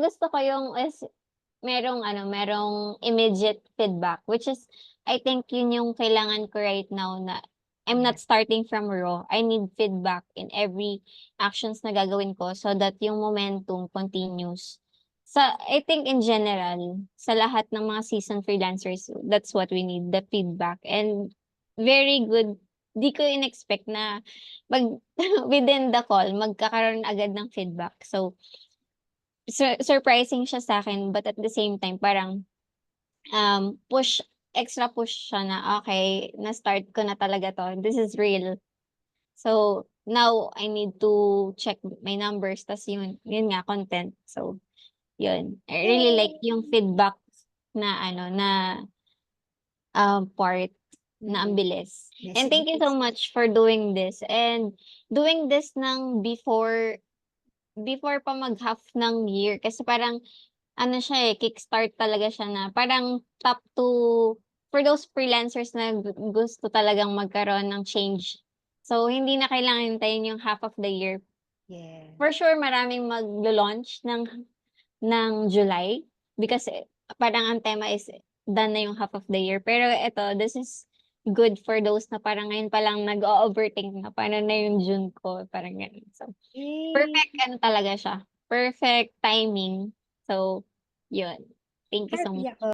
gusto ko yung is merong immediate feedback, which is I think yun yung kailangan ko right now na I'm Yeah. not starting from raw. I need feedback in every actions na gagawin ko so that yung momentum continues. I think in general, sa lahat ng mga seasoned freelancers, that's what we need, the feedback. And very good. Di ko in-expect na mag within the call, magkakaroon agad ng feedback. So, surprising siya sa'kin, but at the same time parang, extra push siya na, "Okey, na-start ko na talaga 'to, this is real." So, now I need to check my numbers ta's yun nga content. So, yun. I really like yung Yay! feedback na part na ang Mm. bilis. Yes, And thank you so yes. much for doing this and doing this ng before pa mag-half ng year kasi parang ano siya, kickstart talaga siya na parang top to for those freelancers na gusto talagang magkaroon ng change. So, hindi na kailangan hintayin yung half of the year. Yeah. For sure maraming maglo-launch ng July because parang ang tema is done na yung half of the year. Pero eto, this is good for those na parang ngayon pa lang nag-o-overthink na paano na yung June ko, parang gano'n. So, Yay! perfect ano talaga siya, perfect timing. So, yun. Thank you so Happy much. ako.